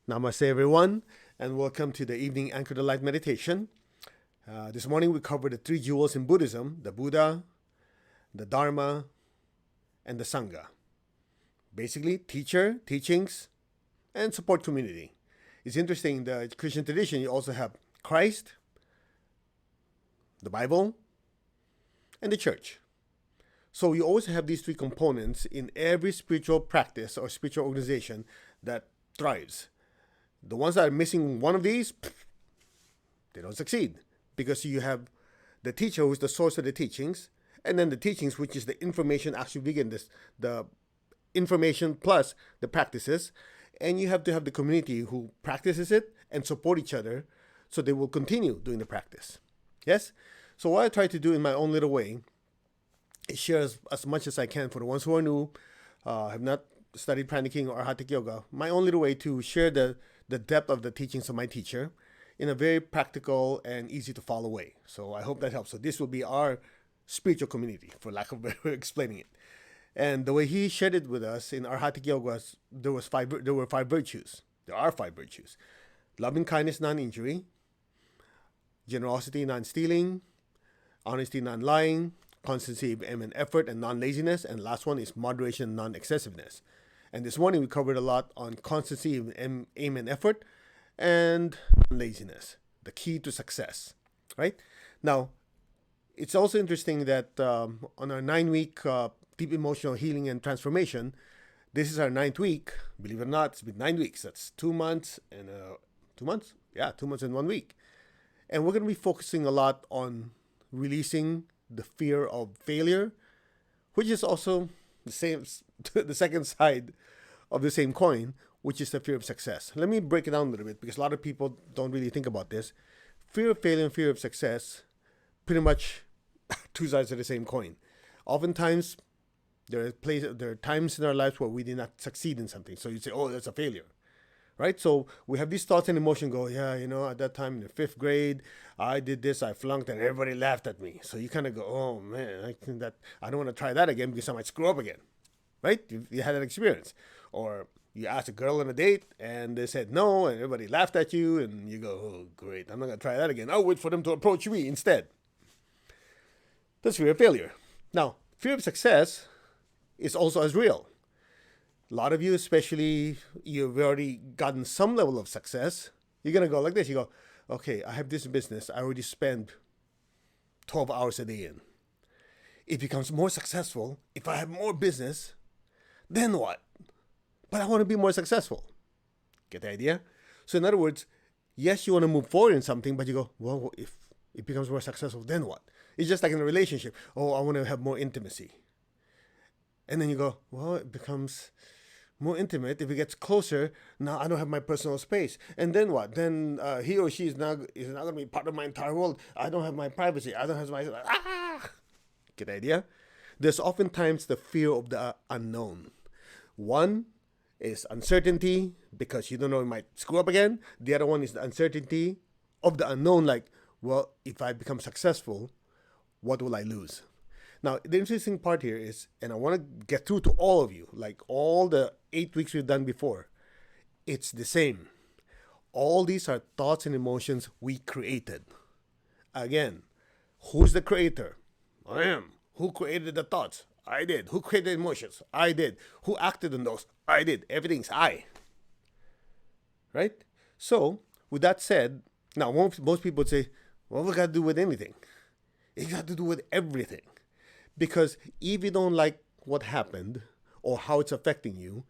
Namaste, everyone, and welcome to the evening Anchor the Light meditation. This morning we covered the three jewels in Buddhism: the Buddha, the Dharma, and the Sangha. Basically, teacher, teachings, and support community. It's interesting, the Christian tradition, you also have Christ, the Bible, and the church. So you always have these three components in every spiritual practice or spiritual organization that thrives. The ones that are missing one of these, they don't succeed because you have the teacher who is the source of the teachings, and then the teachings, which is the information actually begin this the information plus the practices, and you have to have the community who practices it and support each other so they will continue doing the practice. Yes? So what I try to do in my own little way is share as much as I can for the ones who are new, have not studied pranic or hatha yoga, my own little way to share the depth of the teachings of my teacher in a very practical and easy to follow way. So I hope that helps. So this will be our spiritual community, for lack of better explaining it. And the way he shared it with us in our hatha yoga was there were five virtues. There are five virtues: loving kindness, non-injury; generosity, non-stealing; honesty, non-lying; constancy, aim and effort, and non-laziness. And last one is moderation, non-excessiveness. And this morning we covered a lot on constancy, aim and effort, and laziness, the key to success, right? Now, it's also interesting that on our 9-week deep emotional healing and transformation, this is our 9th week. Believe it or not, it's been 9 weeks. That's 2 months and 2 months? Yeah, 2 months and 1 week. And we're going to be focusing a lot on releasing the fear of failure, which is also the same, the second side of the same coin, which is the fear of success. Let me break it down a little bit because a lot of people don't really think about this. Fear of failure and fear of success, pretty much two sides of the same coin. Oftentimes, there are times in our lives where we did not succeed in something. So you say, oh, that's a failure, right? So we have these thoughts and emotion go, yeah, at that time in the 5th grade, I did this, I flunked, and everybody laughed at me. So you kind of go, oh man, I don't want to try that again because I might screw up again, right? You had that experience. Or you asked a girl on a date and they said no, and everybody laughed at you, and you go, oh great, I'm not going to try that again. I'll wait for them to approach me instead. That's fear of failure. Now, fear of success is also as real. A lot of you, especially, you've already gotten some level of success. You're going to go like this. You go, okay, I have this business. I already spend 12 hours a day in. It becomes more successful if I have more business. Then what? But I want to be more successful. Get the idea? So in other words, yes, you want to move forward in something, but you go, well, if it becomes more successful, then what? It's just like in a relationship. Oh, I want to have more intimacy. And then you go, well, it becomes more intimate. If it gets closer, now I don't have my personal space. And then what? Then he or she is not going to be part of my entire world. I don't have my privacy. I don't have my... Get the idea? There's oftentimes the fear of the unknown. One is uncertainty because you don't know, you might screw up again. The other one is the uncertainty of the unknown, like, well, if I become successful, what will I lose? Now, the interesting part here is, and I want to get through to all of you, like all the 8 weeks we've done before, it's the same. All these are thoughts and emotions we created. Again, who's the creator? I am. Who created the thoughts? I did. Who created emotions? I did. Who acted on those? I did. Everything's I. Right? So, with that said, now most people would say, well, we got to do with anything. It got to do with everything. Because if you don't like what happened or how it's affecting you,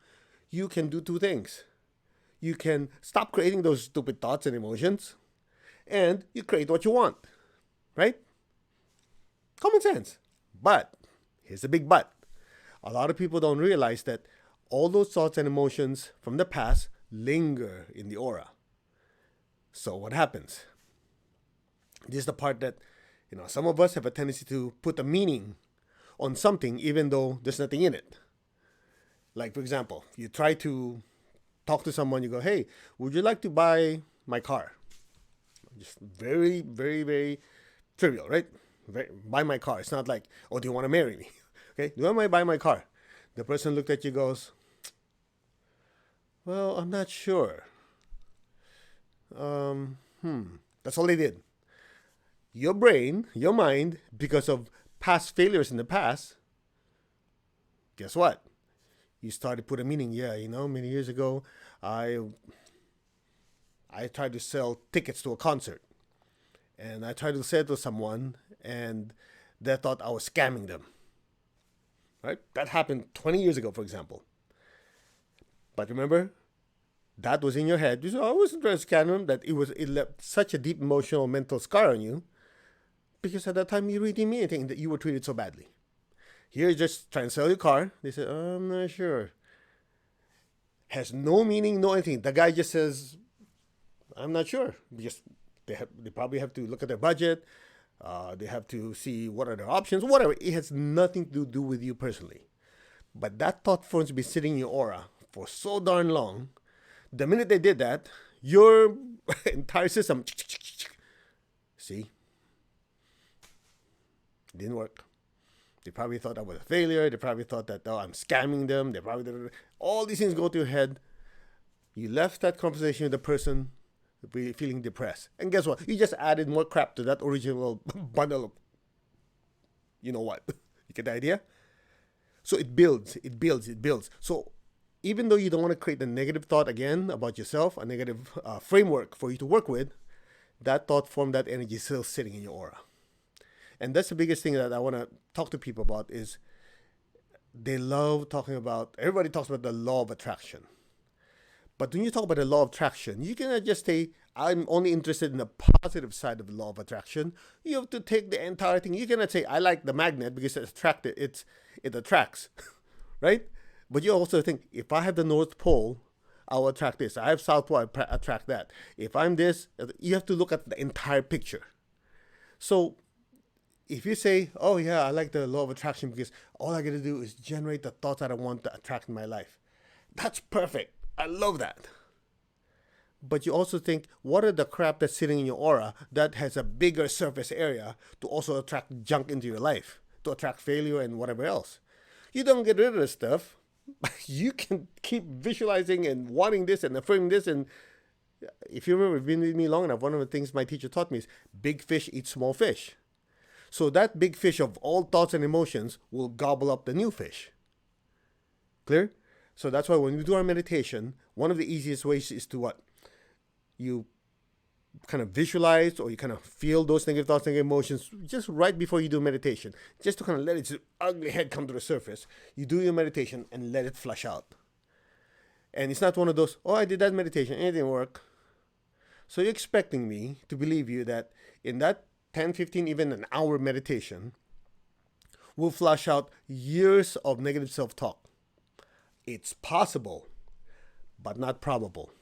you can do two things. You can stop creating those stupid thoughts and emotions, and you create what you want. Right? Common sense. But, here's the big but. A lot of people don't realize that all those thoughts and emotions from the past linger in the aura. So what happens? This is the part that, some of us have a tendency to put a meaning on something even though there's nothing in it. Like, for example, you try to talk to someone, you go, hey, would you like to buy my car? Just very, very, very trivial, right? Buy my car. It's not like, oh, do you want to marry me? Okay, do you want to buy my car? The person looked at you, goes, well, I'm not sure. That's all they did. Your brain, your mind, because of past failures in the past, guess what? You started put a meaning. Yeah, many years ago, I I tried to sell tickets to a concert, and I tried to sell it to someone, and they thought I was scamming them. Right? That happened 20 years ago, for example. But remember, that was in your head. You said, I wasn't trying to scam them. That it left such a deep emotional, mental scar on you because at that time you really didn't mean anything that you were treated so badly. Here, just trying to sell your car. They said, I'm not sure. Has no meaning, no anything. The guy just says, I'm not sure. Because they probably have to look at their budget. They have to see what are their options, whatever. It has nothing to do with you personally. But that thought form's been sitting in your aura for so darn long. The minute they did that, your entire system, see, didn't work. They probably thought I was a failure. They probably thought that, oh, I'm scamming them. They probably, all these things go to your head. You left that conversation with the person feeling depressed. And guess what? You just added more crap to that original bundle of, you know what? You get the idea? So it builds, it builds, it builds. So even though you don't want to create a negative thought again about yourself, a negative framework for you to work with, that thought form, that energy is still sitting in your aura. And that's the biggest thing that I want to talk to people about is they love talking about, everybody talks about the law of attraction. But when you talk about the law of attraction, you cannot just say, I'm only interested in the positive side of the law of attraction. You have to take the entire thing. You cannot say, I like the magnet because it attracts, right? But you also think, if I have the North Pole, I'll attract this. I have South Pole, I attract that. If I'm this, you have to look at the entire picture. So if you say, oh yeah, I like the law of attraction because all I got to do is generate the thoughts that I want to attract in my life. That's perfect. I love that. But you also think, what are the crap that's sitting in your aura that has a bigger surface area to also attract junk into your life, to attract failure and whatever else? You don't get rid of this stuff. You can keep visualizing and wanting this and affirming this. And if you remember, been with me long enough, one of the things my teacher taught me is big fish eat small fish. So that big fish of all thoughts and emotions will gobble up the new fish. Clear? So that's why when we do our meditation, one of the easiest ways is to what? You kind of visualize or you kind of feel those negative thoughts, negative emotions just right before you do meditation. Just to kind of let its ugly head come to the surface. You do your meditation and let it flush out. And it's not one of those, oh, I did that meditation, it didn't work. So you're expecting me to believe you that in that 10, 15, even an hour meditation will flush out years of negative self-talk. It's possible, but not probable,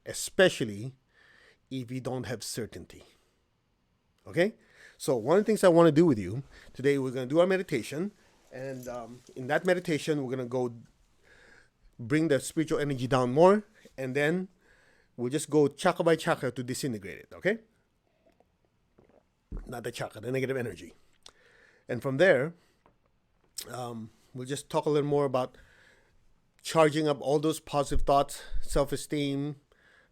especially if you don't have certainty. Okay? So one of the things I want to do with you, today we're going to do our meditation, and in that meditation we're going to go bring the spiritual energy down more, and then we'll just go chakra by chakra to disintegrate it, okay? Not the chakra, the negative energy. And from there, we'll just talk a little more about charging up all those positive thoughts, self-esteem,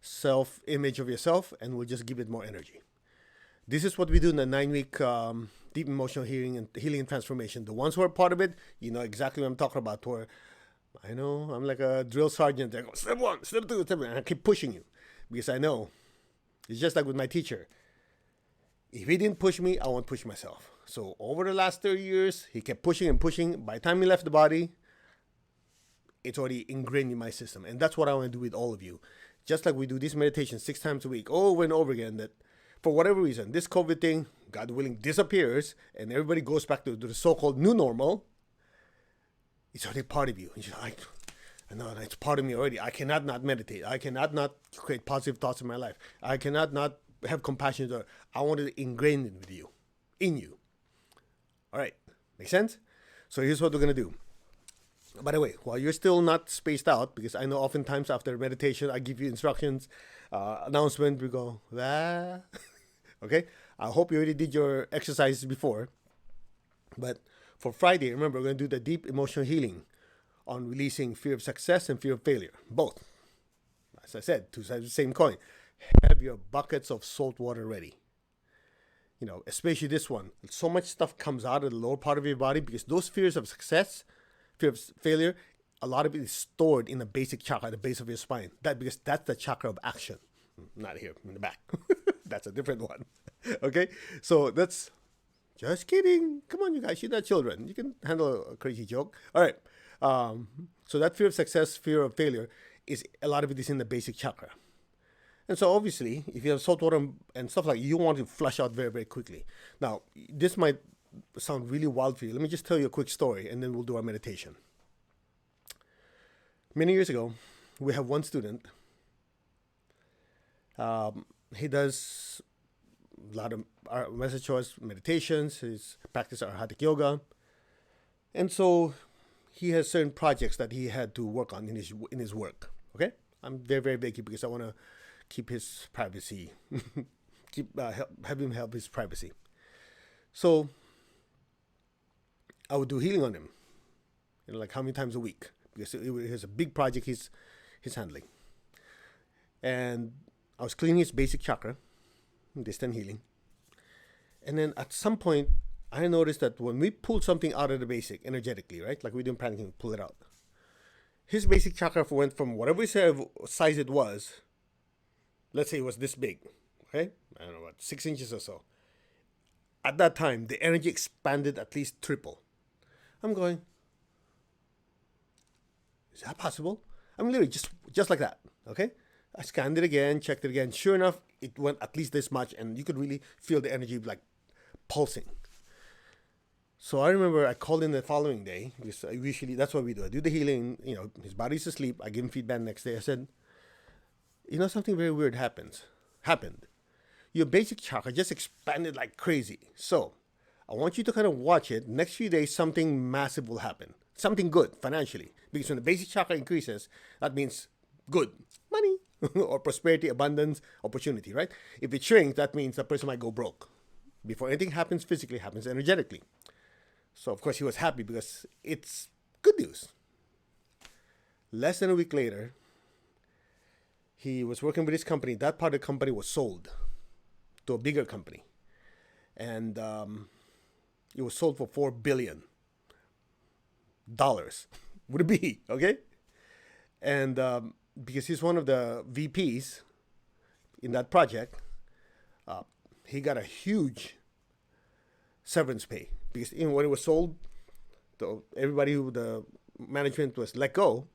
self-image of yourself, and we'll just give it more energy. This is what we do in the 9-week deep emotional healing and transformation. The ones who are part of it, you know exactly what I'm talking about. Where I know I'm like a drill sergeant. I go, step 1, step 2, step 1, and I keep pushing you because I know. It's just like with my teacher. If he didn't push me, I won't push myself. So over the last 30 years, he kept pushing and pushing. By the time he left the body, it's already ingrained in my system. And that's what I want to do with all of you. Just like we do this meditation 6 times a week, over and over again, that for whatever reason, this COVID thing, God willing, disappears, and everybody goes back to the so-called new normal, it's already part of you. And you're like, I know, it's part of me already. I cannot not meditate. I cannot not create positive thoughts in my life. I cannot not have compassion. I want it ingrained with you, in you. All right, make sense? So here's what we're going to do. By the way, while you're still not spaced out, because I know oftentimes after meditation, I give you instructions, announcement, we go, ah. Okay? I hope you already did your exercises before. But for Friday, remember, we're going to do the deep emotional healing on releasing fear of success and fear of failure. Both. As I said, two sides of the same coin. have your buckets of salt water ready. You know, especially this one. So much stuff comes out of the lower part of your body because those fears of success, fear of failure, a lot of it is stored in the basic chakra at the base of your spine. Because that's the chakra of action. Not here in the back. That's a different one. Okay? So that's just kidding. Come on, you guys. You're not children. You can handle a crazy joke. All right. So that fear of success, fear of failure, is a lot of it is in the basic chakra. And so obviously, if you have salt water and stuff like that, you want to flush out very, very quickly. Now, this might sound really wild for you. Let me just tell you a quick story, and then we'll do our meditation. Many years ago, we have one student. He does a lot of our message choice meditations. He's practice Arhatic yoga, and so he has certain projects that he had to work on in his work. Okay, I'm very, very vague because I want to keep his privacy, have him have his privacy. So I would do healing on him, like how many times a week, because it was a big project he's handling. And I was cleaning his basic chakra, distant healing. And then at some point, I noticed that when we pull something out of the basic energetically, right, like we do in pranic, pull it out, his basic chakra went from whatever size it was. Let's say it was this big, okay? I don't know, what, 6 inches or so. At that time, the energy expanded at least triple. I'm going, is that possible? I'm literally just like that, okay? I scanned it again, checked it again. Sure enough, it went at least this much, and you could really feel the energy like pulsing. So I remember I called in the following day, because usually that's what we do. I do the healing, his body's asleep. I give him feedback next day. I said, something very weird happened. Your basic chakra just expanded like crazy. So I want you to kind of watch it. Next few days, something massive will happen. Something good financially. Because when the basic chakra increases, that means good. Money or prosperity, abundance, opportunity, right? If it shrinks, that means the person might go broke. Before anything happens physically, happens energetically. So of course he was happy because it's good news. Less than a week later, he was working with his company. That part of the company was sold to a bigger company. And it was sold for $4 billion. Would it be, okay? And because he's one of the VPs in that project, he got a huge severance pay. Because when it was sold, the management was let go,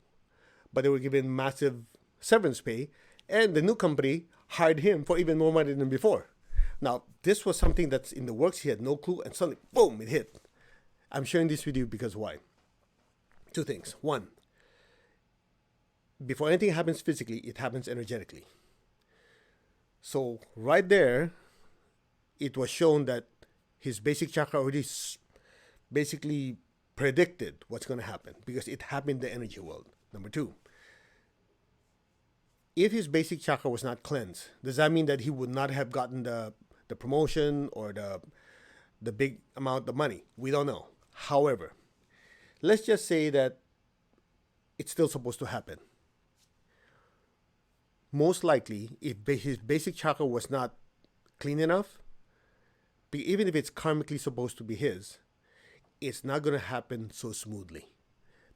but they were given massive severance pay, and the new company hired him for even more money than before. Now, this was something that's in the works. He had no clue, and suddenly, boom, it hit. I'm sharing this with you because why? Two things. One, before anything happens physically, it happens energetically. So right there, it was shown that his basic chakra already basically predicted what's going to happen because it happened in the energy world. Number two, if his basic chakra was not cleansed, does that mean that he would not have gotten the promotion or the big amount of money? We don't know. However, let's just say that it's still supposed to happen. Most likely, if his basic chakra was not clean enough, even if it's karmically supposed to be his, it's not going to happen so smoothly.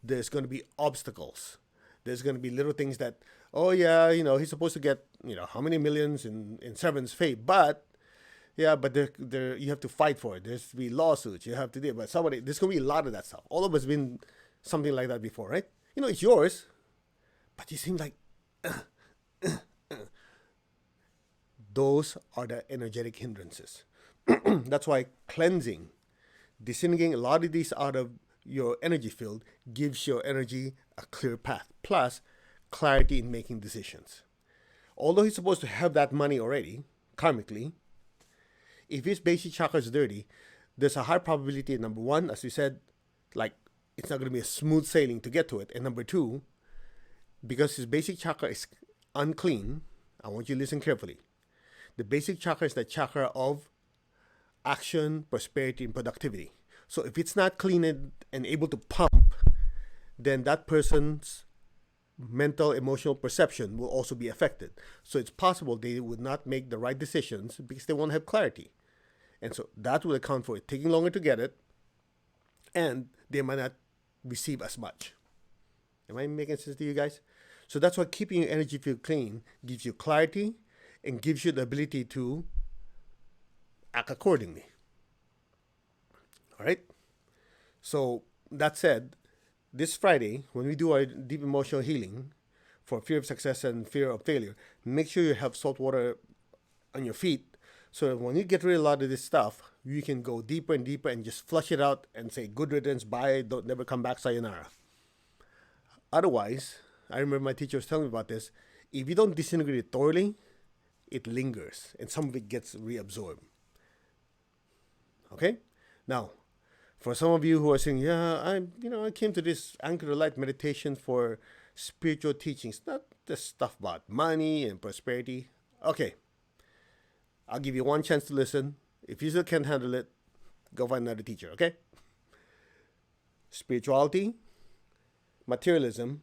There's going to be obstacles. There's going to be little things that, he's supposed to get, how many millions in severance pay, but you have to fight for it. There's to be lawsuits. You have to do it. But there's going to be a lot of that stuff. All of us been something like that before, right? It's yours, but you seem like, those are the energetic hindrances. That's why cleansing, disintegrating a lot of these out of your energy field gives your energy a clear path, plus clarity in making decisions. Although he's supposed to have that money already, karmically, if his basic chakra is dirty, there's a high probability, number one, as we said, like it's not going to be a smooth sailing to get to it. And number two, because his basic chakra is unclean, I want you to listen carefully. The basic chakra is the chakra of action, prosperity, and productivity. So if it's not clean and able to pump, then that person's mental, emotional perception will also be affected. So it's possible they would not make the right decisions because they won't have clarity. And so that will account for it taking longer to get it, and they might not receive as much. Am I making sense to you guys? So that's why keeping your energy field clean gives you clarity and gives you the ability to act accordingly. All right? So that said, this Friday, when we do our deep emotional healing for fear of success and fear of failure, make sure you have salt water on your feet so that when you get rid of a lot of this stuff, you can go deeper and deeper and just flush it out and say, good riddance, bye, don't never come back, sayonara. Otherwise, I remember my teacher was telling me about this, if you don't disintegrate it thoroughly, it lingers and some of it gets reabsorbed. Okay? Now, for some of you who are saying, yeah, I came to this Anchor the Light meditation for spiritual teachings, not the stuff about money and prosperity. Okay, I'll give you one chance to listen. If you still can't handle it, go find another teacher, okay? Spirituality, materialism,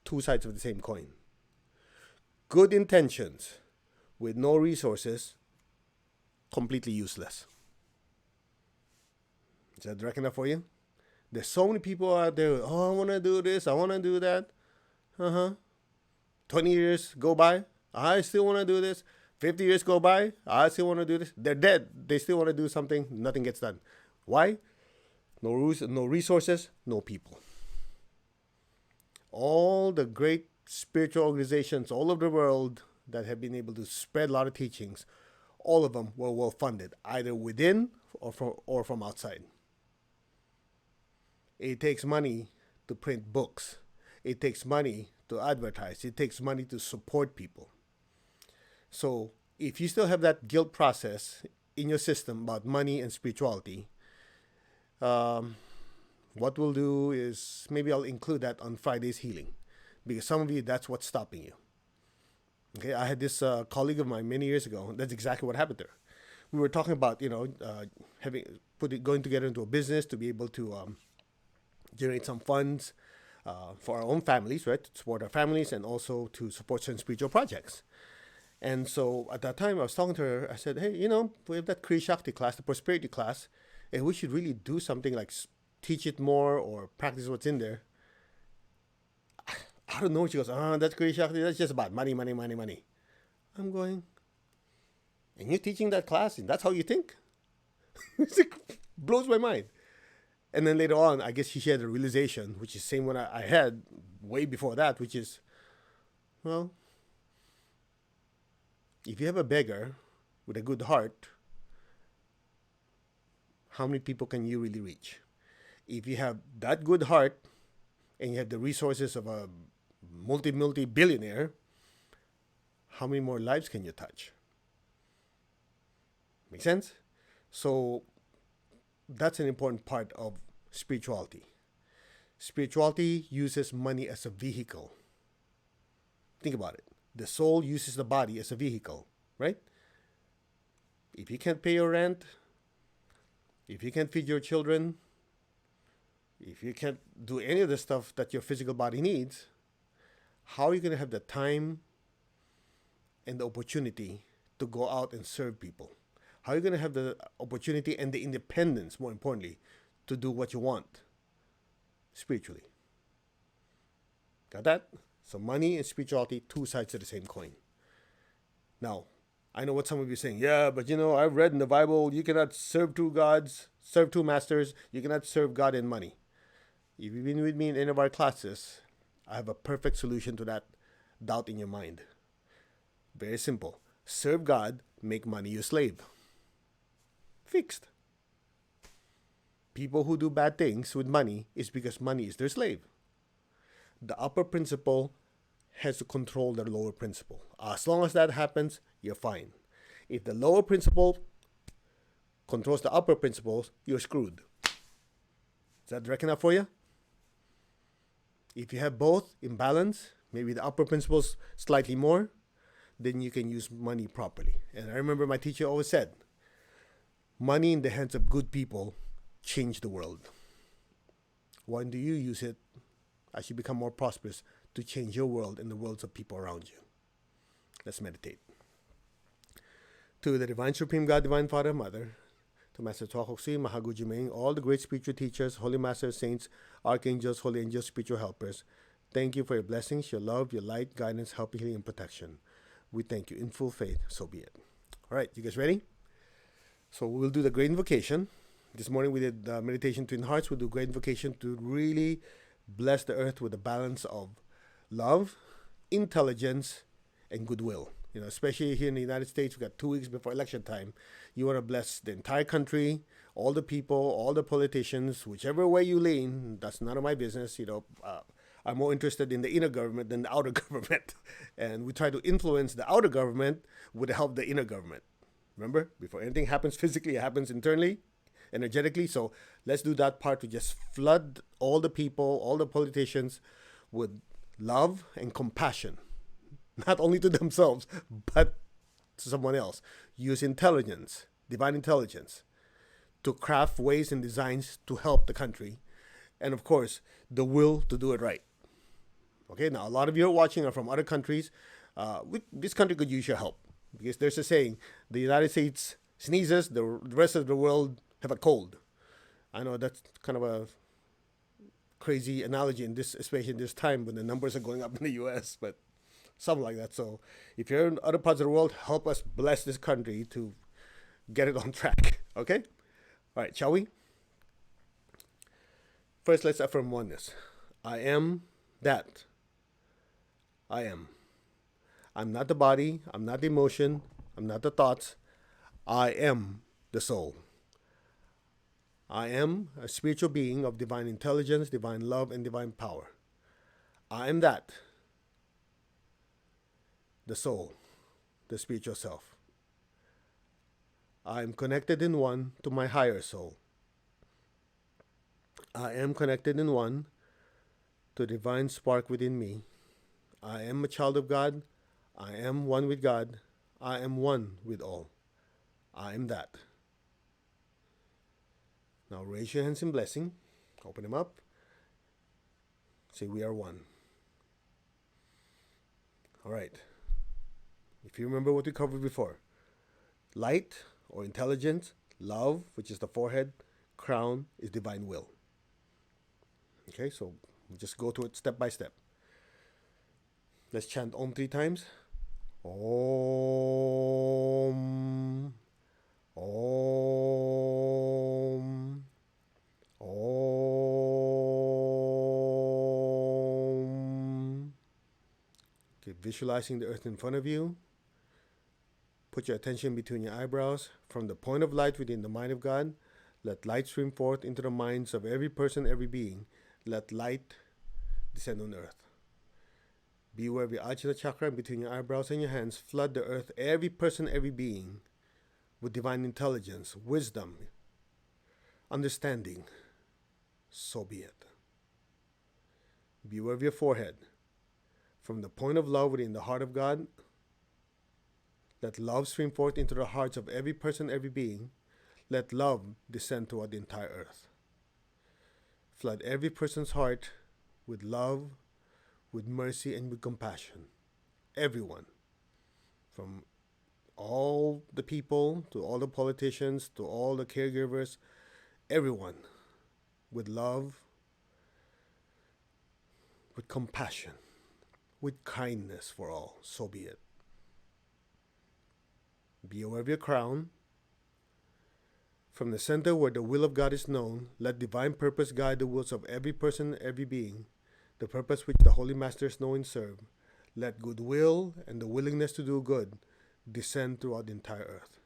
two sides of the same coin. Good intentions with no resources, completely useless. Is that direct enough for you? There's so many people out there, I want to do this, I want to do that. 20 years go by, I still want to do this. 50 years go by, I still want to do this. They're dead. They still want to do something, nothing gets done. Why? No rules, no resources, no people. All the great spiritual organizations all over the world that have been able to spread a lot of teachings, all of them were well funded, either within or from outside. It takes money to print books. It takes money to advertise. It takes money to support people. So if you still have that guilt process in your system about money and spirituality, what we'll do is maybe I'll include that on Friday's healing, because some of you, that's what's stopping you. Okay, I had this colleague of mine many years ago. That's exactly what happened to her. We were talking about going together into a business to be able to generate some funds for our own families, right? To support our families and also to support certain spiritual projects. And so at that time, I was talking to her. I said, hey, we have that Kriya Shakti class, the prosperity class, and we should really do something like teach it more or practice what's in there. I don't know. She goes, that's Kriya Shakti. That's just about money, money, money, money. I'm going, and you're teaching that class, and that's how you think? It blows my mind. And then later on, I guess she had a realization, which is the same one I had way before that, which is, well, if you have a beggar with a good heart, how many people can you really reach? If you have that good heart and you have the resources of a multi-billionaire, how many more lives can you touch? Make sense? So that's an important part of spirituality. Spirituality uses money as a vehicle. Think about it. The soul uses the body as a vehicle, right? If you can't pay your rent, if you can't feed your children, if you can't do any of the stuff that your physical body needs, how are you going to have the time and the opportunity to go out and serve people? How are you going to have the opportunity and the independence, more importantly, to do what you want spiritually? Got that? So money and spirituality, two sides of the same coin. Now, I know what some of you are saying. Yeah, but I've read in the Bible, you cannot serve two gods, serve two masters. You cannot serve God and money. If you've been with me in any of our classes, I have a perfect solution to that doubt in your mind. Very simple. Serve God, make money your slave. Fixed. People who do bad things with money is because money is their slave. The upper principle has to control the lower principle. As long as that happens, you're fine. If the lower principle controls the upper principles, you're screwed. Is that direct enough for you? If you have both in balance, maybe the upper principles slightly more, then you can use money properly. And I remember my teacher always said, money in the hands of good people change the world. When do you use it as you become more prosperous to change your world and the worlds of people around you. Let's meditate. To the Divine Supreme God, Divine Father, Mother, to Master Tuahoksi, Mahagu Jimeng, all the great spiritual teachers, holy masters, saints, archangels, holy angels, spiritual helpers, thank you for your blessings, your love, your light, guidance, help, healing, and protection. We thank you in full faith, so be it. All right, you guys ready? So we'll do the great invocation. This morning we did meditation Twin Hearts. We'll do great invocation to really bless the earth with a balance of love, intelligence, and goodwill. You know, especially here in the United States, we got 2 weeks before election time. You want to bless the entire country, all the people, all the politicians, whichever way you lean. That's none of my business. You know, I'm more interested in the inner government than the outer government, and we try to influence the outer government with the help of the inner government. Remember, before anything happens physically, it happens internally, energetically. So let's do that part to just flood all the people, all the politicians with love and compassion. Not only to themselves, but to someone else. Use intelligence, divine intelligence, to craft ways and designs to help the country. And of course, the will to do it right. Okay, now a lot of you are watching are from other countries. This country could use your help. Because there's a saying, the United States sneezes, the rest of the world have a cold. I know that's kind of a crazy analogy in this, especially in this time when the numbers are going up in the U.S., but something like that. So if you're in other parts of the world, help us bless this country to get it on track. Okay? All right, shall we? First, let's affirm oneness. I am that. I am. I'm not the body. I'm not the emotion. I'm not the thoughts. I am the soul. I am a spiritual being of divine intelligence, divine love, and divine power. I am that. The soul, the spiritual self. I am connected in one to my higher soul. I am connected in one to the divine spark within me. I am a child of God. I am one with God. I am one with all. I am that. Now raise your hands in blessing. Open them up. Say we are one. All right. If you remember what we covered before, light or intelligence, love, which is the forehead, crown is divine will. Okay, so we just go to it step by step. Let's chant Om 3 times. Om. Om. Om. Okay, visualizing the earth in front of you. Put your attention between your eyebrows. From the point of light within the mind of God, let light stream forth into the minds of every person, every being. Let light descend on earth. Be aware of your Ajna chakra, and between your eyebrows and your hands, flood the earth, every person, every being, with divine intelligence, wisdom, understanding. So be it. Be aware of your forehead. From the point of love within the heart of God, let love stream forth into the hearts of every person, every being. Let love descend toward the entire earth. Flood every person's heart with love, with mercy, and with compassion. Everyone. From all the people, to all the politicians, to all the caregivers, everyone. With love, with compassion, with kindness for all. So be it. Be aware of your crown. From the center where the will of God is known, let divine purpose guide the wills of every person, every being, the purpose which the holy masters know and serve. Let goodwill and the willingness to do good descend throughout the entire earth.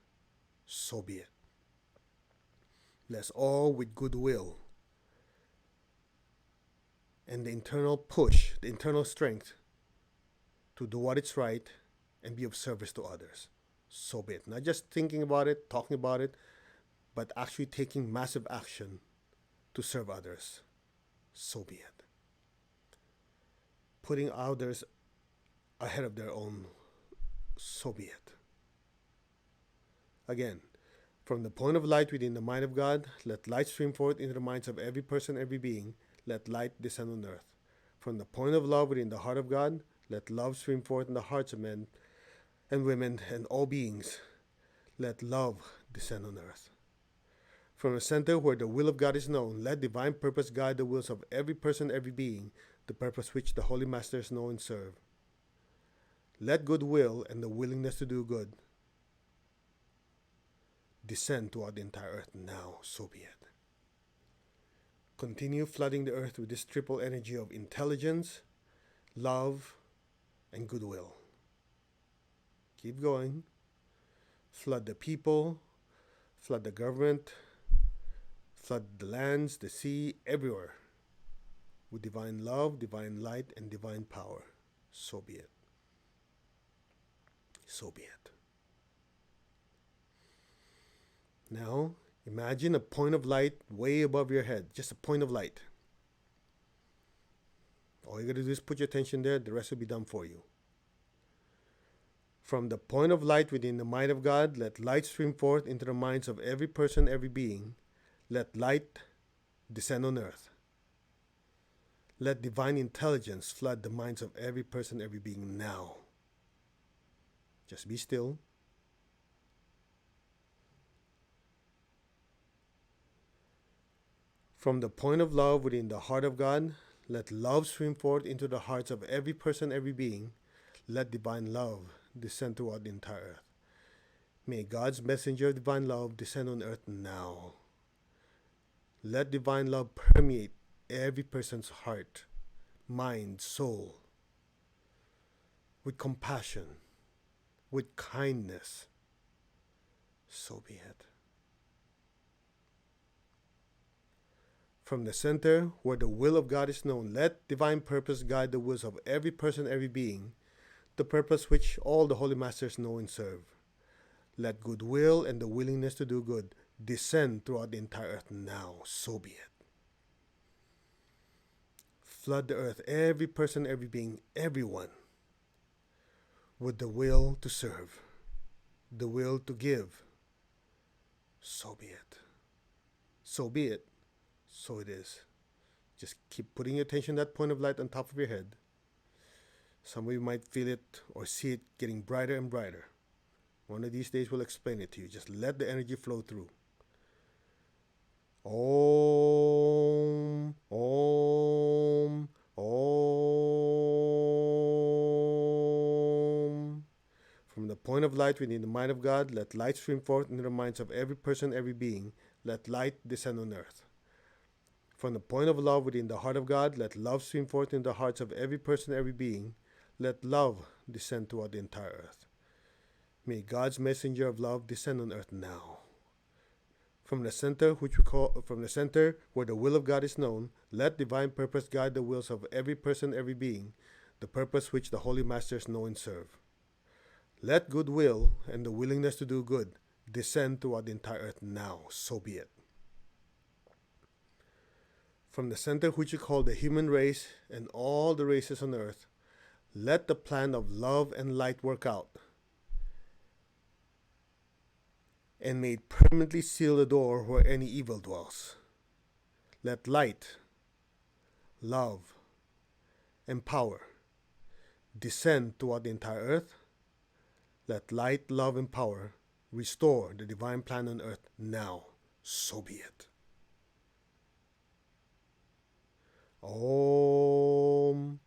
So be it. Bless all with goodwill and the internal push, the internal strength to do what is right and be of service to others. So be it. Not just thinking about it, talking about it, but actually taking massive action to serve others. So be it. Putting others ahead of their own. So be it. Again, from the point of light within the mind of God, let light stream forth into the minds of every person, every being. Let light descend on earth. From the point of love within the heart of God, let love stream forth in the hearts of men and women and all beings. Let love descend on earth. From the center where the will of God is known, let divine purpose guide the wills of every person, every being, the purpose which the Holy Masters know and serve. Let goodwill and the willingness to do good descend throughout the entire earth now, so be it. Continue flooding the earth with this triple energy of intelligence, love, and goodwill. Keep going. Flood the people, flood the government, flood the lands, the sea, everywhere with divine love, divine light, and divine power. So be it. So be it. Now, imagine a point of light way above your head, just a point of light. All you got to do is put your attention there, the rest will be done for you. From the point of light within the mind of God, let light stream forth into the minds of every person, every being. Let light descend on earth. Let divine intelligence flood the minds of every person, every being now. Just be still. From the point of love within the heart of God, let love stream forth into the hearts of every person, every being. Let divine love descend throughout the entire earth. May God's messenger of divine love descend on earth now. Let divine love permeate every person's heart, mind, soul, with compassion, with kindness. So be it. From the center where the will of God is known, let divine purpose guide the wills of every person, every being, the purpose which all the Holy Masters know and serve. Let goodwill and the willingness to do good descend throughout the entire earth now. So be it. Flood the earth, every person, every being, everyone, with the will to serve, the will to give. So be it. So be it. So it is. Just keep putting your attention at that point of light on top of your head. Some of you might feel it or see it getting brighter and brighter. One of these days we'll explain it to you. Just let the energy flow through. Om, Om, Om. From the point of light within the mind of God, let light stream forth into the minds of every person, every being. Let light descend on earth. From the point of love within the heart of God, let love stream forth into the hearts of every person, every being. Let love descend throughout the entire earth. May God's messenger of love descend on earth now. From the center where the will of God is known, let divine purpose guide the wills of every person, every being, the purpose which the Holy Masters know and serve. Let goodwill and the willingness to do good descend throughout the entire earth now. So be it. From the center which you call the human race and all the races on earth, let the plan of love and light work out, and may it permanently seal the door where any evil dwells. Let light, love, and power descend throughout the entire earth. Let light, love, and power restore the divine plan on earth now. So be it. Om,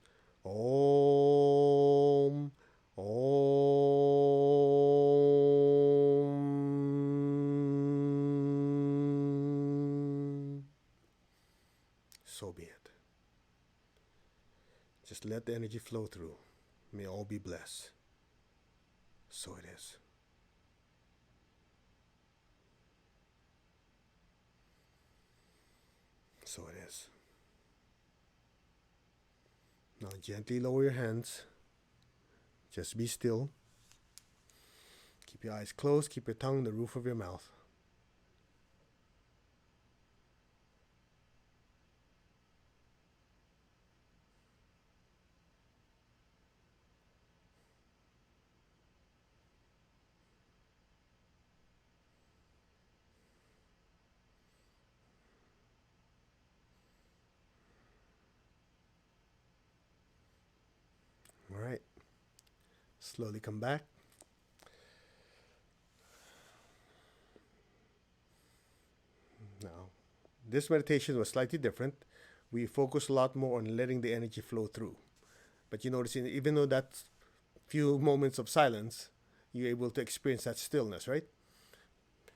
Om, Om. So be it. Just let the energy flow through. May all be blessed. So it is. So it is. Now gently lower your hands. Just be still. Keep your eyes closed. Keep your tongue on the roof of your mouth. Slowly come back. Now, this meditation was slightly different. We focus a lot more on letting the energy flow through. But you notice, even though that few moments of silence, you're able to experience that stillness, right?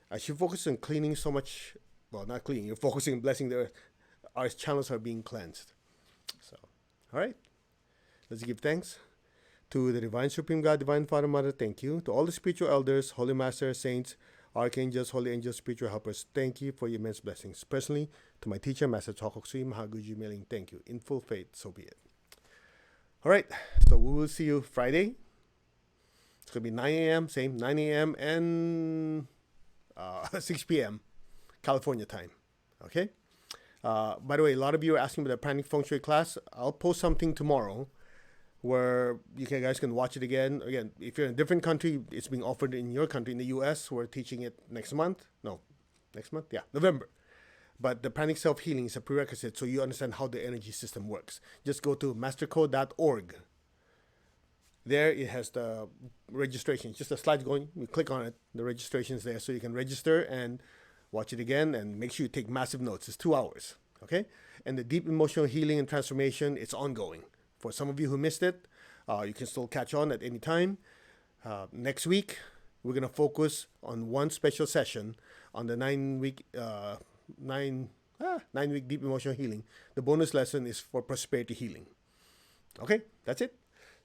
As you focus on cleaning so much, well, not cleaning, you're focusing on blessing the earth, our channels are being cleansed. So, all right, let's give thanks to the Divine Supreme God, Divine Father, Mother, thank you. To all the spiritual elders, Holy Masters, Saints, Archangels, Holy Angels, spiritual helpers, thank you for your immense blessings. Personally, to my teacher, Master Choco Sui Mahaguji Miling, thank you. In full faith, so be it. All right, so we will see you Friday. It's going to be 9 a.m., same 9 a.m. and 6 p.m. California time. Okay? By the way, a lot of you are asking about the Pranic Feng Shui class. I'll post something tomorrow where you guys can watch it again. Again, if you're in a different country, it's being offered in your country. In the U.S., we're teaching it next month. No, next month? Yeah, November. But the Pranic Self-Healing is a prerequisite so you understand how the energy system works. Just go to mastercode.org. There it has the registration. It's just a slide going. You click on it. The registration is there so you can register and watch it again. And make sure you take massive notes. It's 2 hours. Okay? And the deep emotional healing and transformation, it's ongoing. For some of you who missed it, you can still catch on at any time. Next week, we're going to focus on one special session on the 9-week deep emotional healing. The bonus lesson is for prosperity healing. Okay, that's it.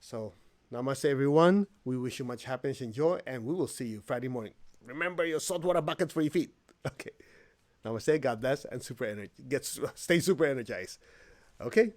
So, namaste everyone. We wish you much happiness and joy, and we will see you Friday morning. Remember your saltwater buckets for your feet. Okay. Namaste, God bless, and stay super energized. Okay.